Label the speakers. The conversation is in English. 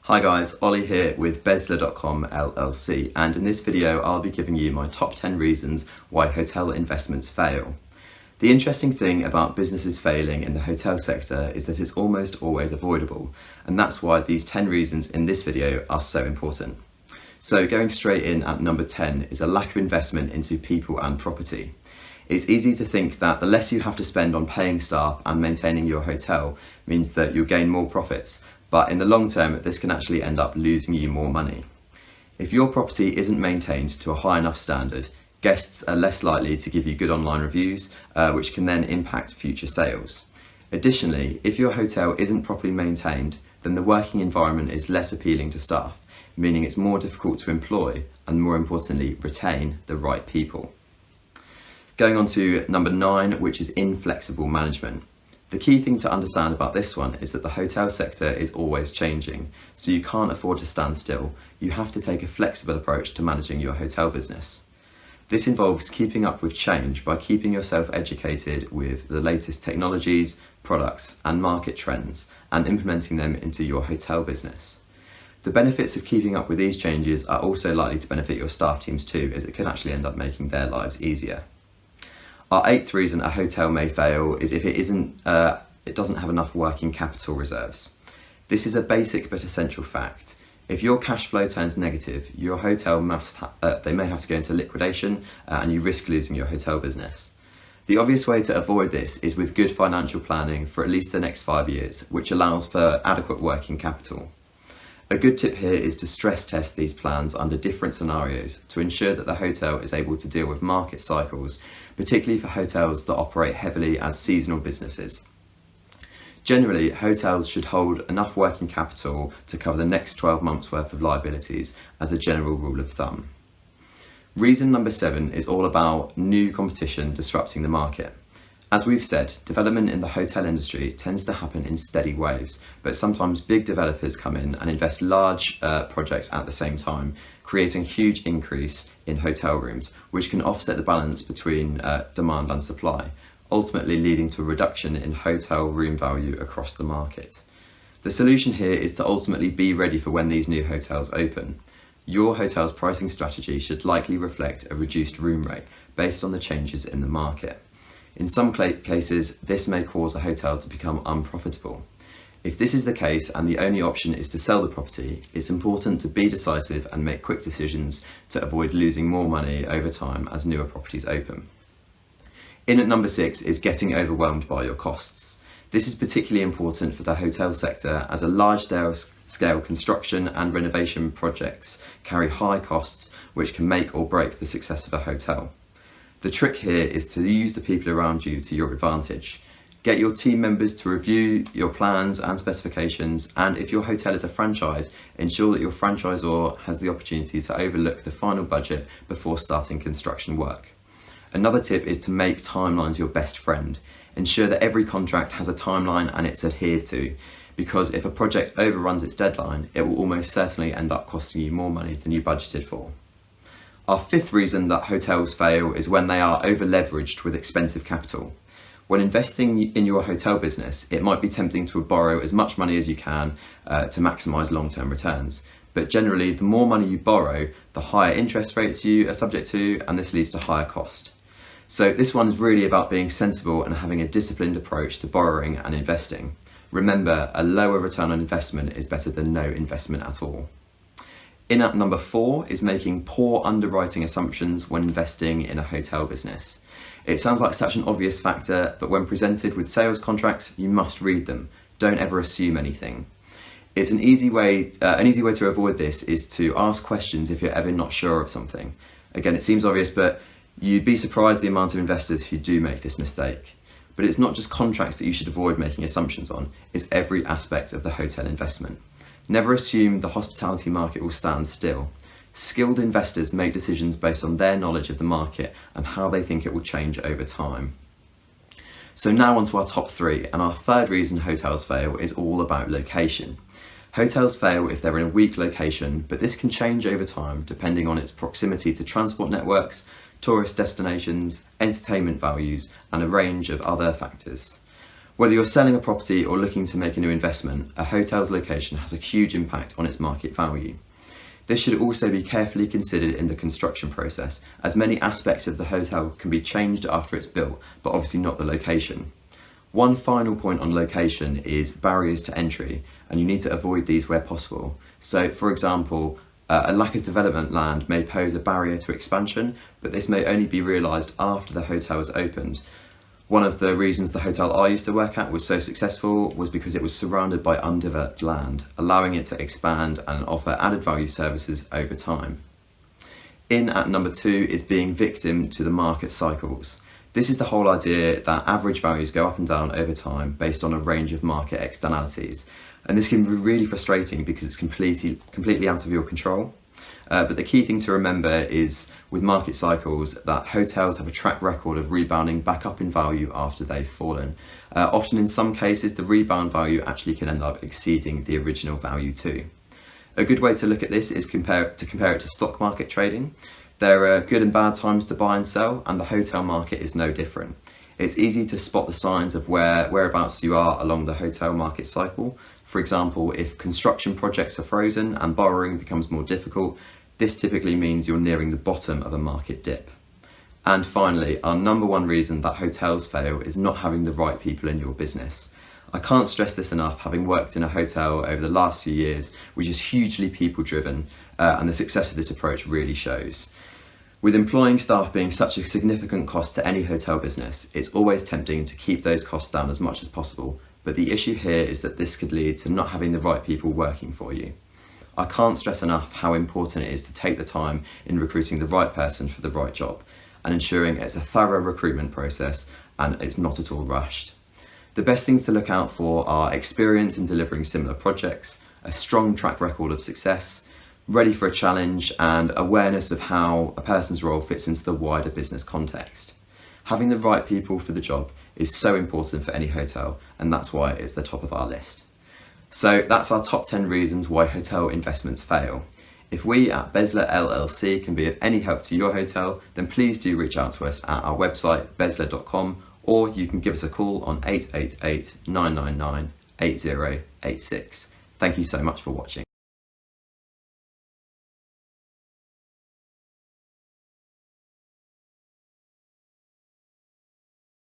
Speaker 1: Hi guys, Ollie here with Bezla.com LLC, and in this video I'll be giving you my top 10 reasons why hotel investments fail. The interesting thing about businesses failing in the hotel sector is that it's almost always avoidable, and that's why these 10 reasons in this video are so important. So going straight in at number 10 is a lack of investment into people and property. It's easy to think that the less you have to spend on paying staff and maintaining your hotel means that you'll gain more profits, but in the long term this can actually end up losing you more money. If your property isn't maintained to a high enough standard, guests are less likely to give you good online reviews, which can then impact future sales. Additionally, if your hotel isn't properly maintained, then the working environment is less appealing to staff, meaning it's more difficult to employ and, more importantly, retain the right people. Going on to number 9, which is inflexible management. The key thing to understand about this one is that the hotel sector is always changing, so you can't afford to stand still. You have to take a flexible approach to managing your hotel business. This involves keeping up with change by keeping yourself educated with the latest technologies, products, and market trends, and implementing them into your hotel business. The benefits of keeping up with these changes are also likely to benefit your staff teams too, as it could actually end up making their lives easier. Our 8th reason a hotel may fail is if it doesn't have enough working capital reserves. This is a basic but essential fact. If your cash flow turns negative, your hotel they may have to go into liquidation and you risk losing your hotel business. The obvious way to avoid this is with good financial planning for at least the next 5 years, which allows for adequate working capital. A good tip here is to stress test these plans under different scenarios to ensure that the hotel is able to deal with market cycles, particularly for hotels that operate heavily as seasonal businesses. Generally, hotels should hold enough working capital to cover the next 12 months worth of liabilities as a general rule of thumb. Reason number 7 is all about new competition disrupting the market. As we've said, development in the hotel industry tends to happen in steady waves, but sometimes big developers come in and invest large projects at the same time, creating a huge increase in hotel rooms, which can offset the balance between demand and supply, ultimately leading to a reduction in hotel room value across the market. The solution here is to ultimately be ready for when these new hotels open. Your hotel's pricing strategy should likely reflect a reduced room rate based on the changes in the market. In some cases, this may cause a hotel to become unprofitable. If this is the case and the only option is to sell the property, it's important to be decisive and make quick decisions to avoid losing more money over time as newer properties open. In at number 6 is getting overwhelmed by your costs. This is particularly important for the hotel sector as a large-scale construction and renovation projects carry high costs which can make or break the success of a hotel. The trick here is to use the people around you to your advantage. Get your team members to review your plans and specifications, and if your hotel is a franchise, ensure that your franchisor has the opportunity to overlook the final budget before starting construction work. Another tip is to make timelines your best friend. Ensure that every contract has a timeline and it's adhered to, because if a project overruns its deadline, it will almost certainly end up costing you more money than you budgeted for. Our 5th reason that hotels fail is when they are over-leveraged with expensive capital. When investing in your hotel business, it might be tempting to borrow as much money as you can to maximise long-term returns. But generally, the more money you borrow, the higher interest rates you are subject to, and this leads to higher cost. So this one is really about being sensible and having a disciplined approach to borrowing and investing. Remember, a lower return on investment is better than no investment at all. In at number 4 is making poor underwriting assumptions when investing in a hotel business. It sounds like such an obvious factor, but when presented with sales contracts, you must read them. Don't ever assume anything. It's an easy way to avoid this is to ask questions if you're ever not sure of something. Again, it seems obvious, but you'd be surprised the amount of investors who do make this mistake. But it's not just contracts that you should avoid making assumptions on, it's every aspect of the hotel investment. Never assume the hospitality market will stand still. Skilled investors make decisions based on their knowledge of the market and how they think it will change over time. So now on to our top 3, and our 3rd reason hotels fail is all about location. Hotels fail if they're in a weak location, but this can change over time depending on its proximity to transport networks, tourist destinations, entertainment values, and a range of other factors. Whether you're selling a property or looking to make a new investment, a hotel's location has a huge impact on its market value. This should also be carefully considered in the construction process, as many aspects of the hotel can be changed after it's built, but obviously not the location. One final point on location is barriers to entry, and you need to avoid these where possible. So, for example, a lack of development land may pose a barrier to expansion, but this may only be realised after the hotel has opened. One of the reasons the hotel I used to work at was so successful was because it was surrounded by undeveloped land, allowing it to expand and offer added value services over time. In at number 2 is being victim to the market cycles. This is the whole idea that average values go up and down over time based on a range of market externalities. And this can be really frustrating because it's completely out of your control. But the key thing to remember is with market cycles that hotels have a track record of rebounding back up in value after they've fallen. Often in some cases the rebound value actually can end up exceeding the original value too. A good way to look at this is compare it to stock market trading. There are good and bad times to buy and sell, and the hotel market is no different. It's easy to spot the signs of whereabouts you are along the hotel market cycle. For example, if construction projects are frozen and borrowing becomes more difficult, this typically means you're nearing the bottom of a market dip. And finally, our number one reason that hotels fail is not having the right people in your business. I can't stress this enough, having worked in a hotel over the last few years, which is hugely people driven, and the success of this approach really shows. With employing staff being such a significant cost to any hotel business, it's always tempting to keep those costs down as much as possible, but the issue here is that this could lead to not having the right people working for you. I can't stress enough how important it is to take the time in recruiting the right person for the right job and ensuring it's a thorough recruitment process and it's not at all rushed. The best things to look out for are experience in delivering similar projects, a strong track record of success, ready for a challenge, and awareness of how a person's role fits into the wider business context. Having the right people for the job is so important for any hotel, and that's why it's the top of our list. So that's our top 10 reasons why hotel investments fail. If we at Bezla LLC can be of any help to your hotel, then please do reach out to us at our website bezla.com, or you can give us a call on 888 999 8086. Thank you so much for watching.